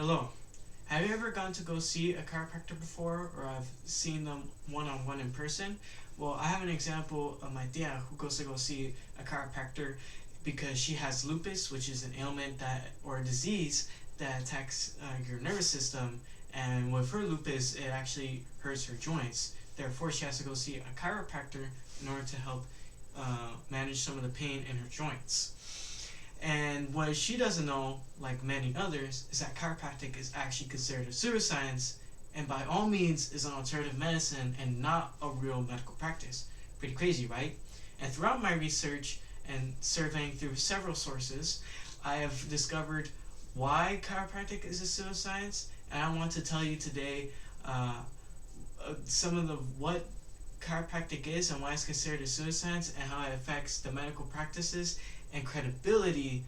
Hello. Have you ever gone to go see a chiropractor before, or have seen them one-on-one in person? Well, I have an example of my tia who goes to go see a chiropractor because she has lupus, which is an ailment that or a disease that attacks your nervous system, and with her lupus, it actually hurts her joints. Therefore, she has to go see a chiropractor in order to help manage some of the pain in her joints. And what she doesn't know, like many others, is that chiropractic is actually considered a pseudoscience and by all means is an alternative medicine and not a real medical practice. Pretty crazy, right? And throughout my research and surveying through several sources, I have discovered why chiropractic is a pseudoscience, and I want to tell you today some of the what chiropractic is and why it's considered a pseudoscience and how it affects the medical practices and credibility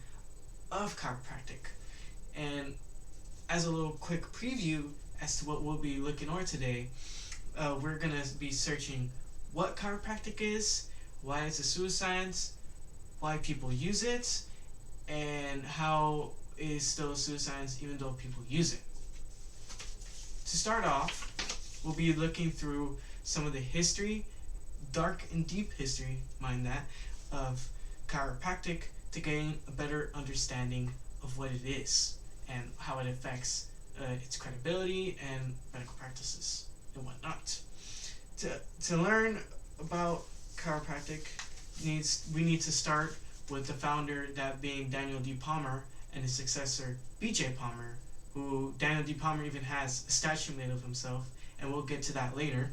of chiropractic. And as a little quick preview as to what we'll be looking over today, we're going to be searching what chiropractic is, why it's a pseudoscience, why people use it, and how it is still a pseudoscience even though people use it. To start off, we'll be looking through some of the history, dark and deep history, mind that, of chiropractic to gain a better understanding of what it is and how it affects its credibility and medical practices and whatnot. To learn about chiropractic, we need to start with the founder, that being Daniel D. Palmer, and his successor, B.J. Palmer, who Daniel D. Palmer even has a statue made of himself, and we'll get to that later.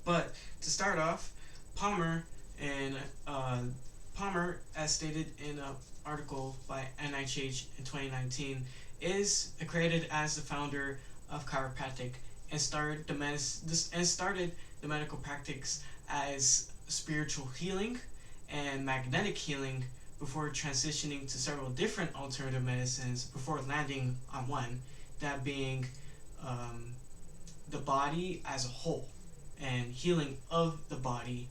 But to start off, Palmer, as stated in an article by NIH in 2019, is accredited as the founder of chiropractic and started the medical practice as spiritual healing and magnetic healing before transitioning to several different alternative medicines before landing on one, that being the body as a whole and healing of the body,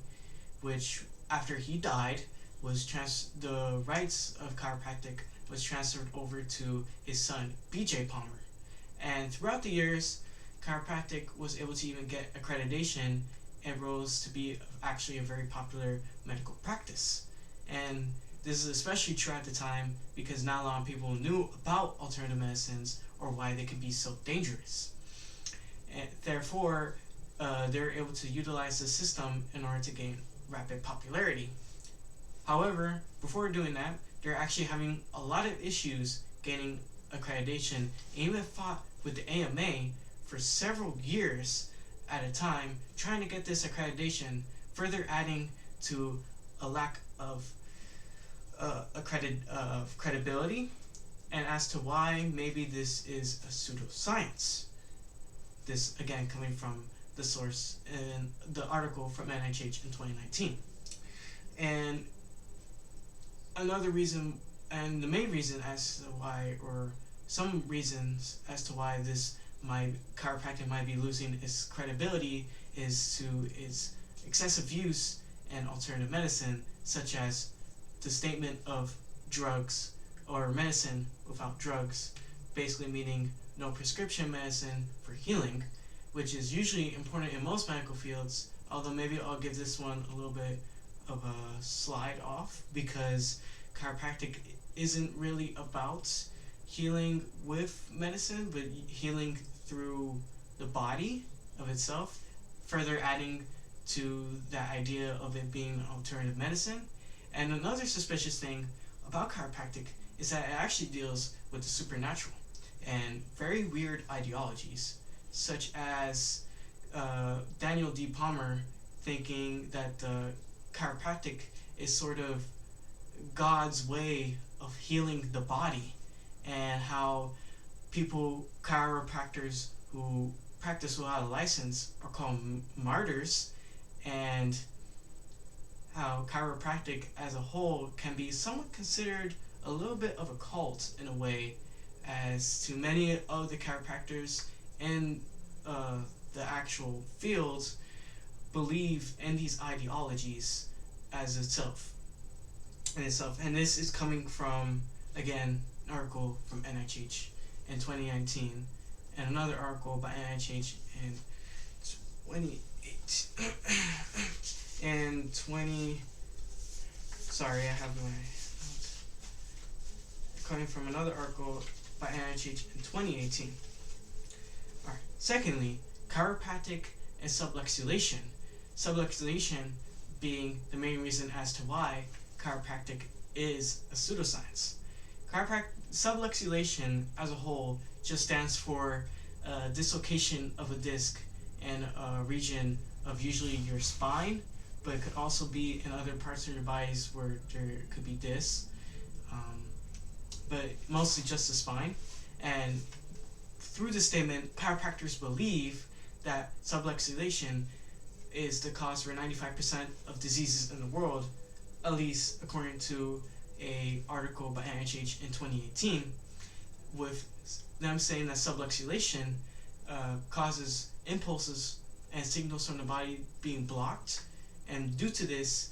which after he died was the rights of chiropractic was transferred over to his son B.J. Palmer. And throughout the years, chiropractic was able to even get accreditation and rose to be actually a very popular medical practice. And this is especially true at the time because not a lot of people knew about alternative medicines or why they could be so dangerous. And therefore, they're able to utilize the system in order to gain rapid popularity. However, before doing that, they're actually having a lot of issues gaining accreditation, and even fought with the AMA for several years at a time trying to get this accreditation, further adding to a lack of credibility, and as to why maybe this is a pseudoscience. This again coming from the source in the article from NIH in 2019. And another reason, and the main reason as to why, or some reasons as to why chiropractic might be losing its credibility, is to its excessive use in alternative medicine, such as the statement of drugs or medicine without drugs, basically meaning no prescription medicine for healing, which is usually important in most medical fields, although maybe I'll give this one a little bit of a slide off because chiropractic isn't really about healing with medicine, but healing through the body of itself, further adding to that idea of it being alternative medicine. And another suspicious thing about chiropractic is that it actually deals with the supernatural and very weird ideologies, such as Daniel D. Palmer thinking that chiropractic is sort of God's way of healing the body, and how chiropractors who practice without a license are called martyrs, and how chiropractic as a whole can be somewhat considered a little bit of a cult in a way, as to many of the chiropractors in the actual fields believe in these ideologies as itself. And this is coming from, again, an article from NIH in 2019, and another article by NIH in 28 and 20. Sorry, I have my notes. Coming from another article by NIH in 2018. Alright. Secondly, chiropractic and subluxation. Subluxation being the main reason as to why chiropractic is a pseudoscience. Subluxation as a whole just stands for dislocation of a disc in a region of usually your spine, but it could also be in other parts of your bodies where there could be discs, but mostly just the spine. And through this statement, chiropractors believe that subluxation is the cause for 95% of diseases in the world, at least according to a article by NIH in 2018, with them saying that subluxation causes impulses and signals from the body being blocked, and due to this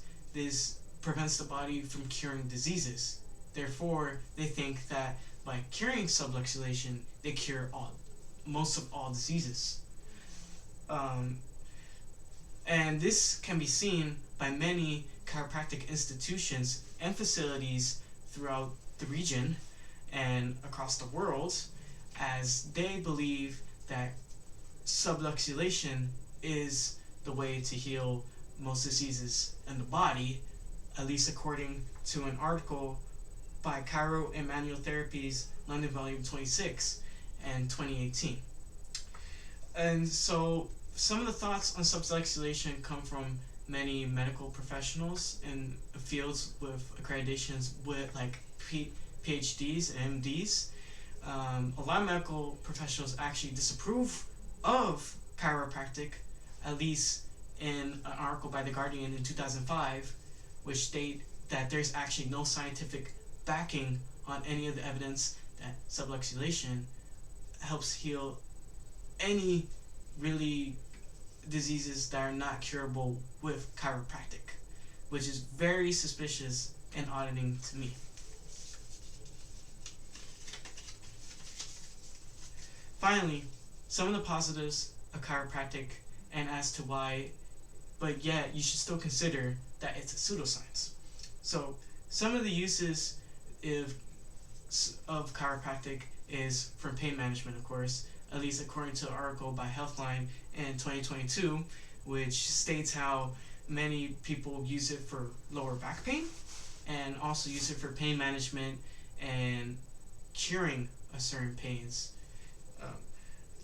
prevents the body from curing diseases. Therefore, they think that by curing subluxation, they cure most of all diseases. And this can be seen by many chiropractic institutions and facilities throughout the region and across the world, as they believe that subluxation is the way to heal most diseases in the body, at least according to an article by Chiro and Manual Therapies, London Volume 26 and 2018. And so some of the thoughts on subluxation come from many medical professionals in fields with accreditations with like PhDs and MDs. A lot of medical professionals actually disapprove of chiropractic, at least in an article by The Guardian in 2005, which state that there's actually no scientific backing on any of the evidence that subluxation helps heal any really diseases that are not curable with chiropractic, which is very suspicious and auditing to me. Finally, some of the positives of chiropractic and as to why, but yet you should still consider that it's a pseudoscience. So some of the uses of chiropractic is for pain management, of course, at least according to an article by Healthline in 2022, which states how many people use it for lower back pain and also use it for pain management and curing of certain pains.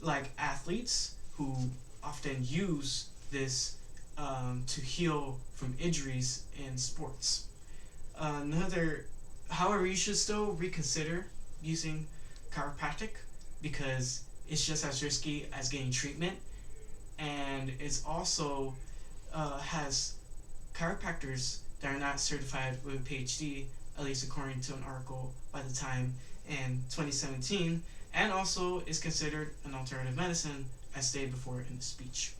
Like athletes who often use this to heal from injuries in sports. However, you should still reconsider using chiropractic because it's just as risky as getting treatment, and it's also has chiropractors that are not certified with a PhD, at least according to an article by the Time in 2017, and also is considered an alternative medicine, as stated before in the speech.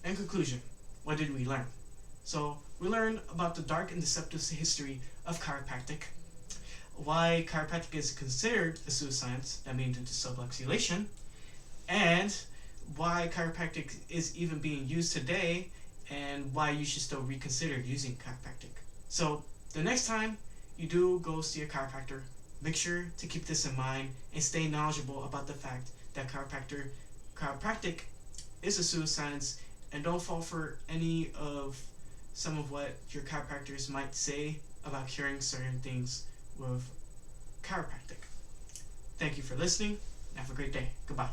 In conclusion, what did we learn? So we learned about the dark and deceptive history of chiropractic, why chiropractic is considered a pseudoscience, that means due to subluxation, and why chiropractic is even being used today, and why you should still reconsider using chiropractic. So the next time you do go see a chiropractor, make sure to keep this in mind and stay knowledgeable about the fact that chiropractic is a pseudoscience, and don't fall for any of some of what your chiropractors might say about curing certain things with chiropractic. Thank you for listening, and have a great day. Goodbye.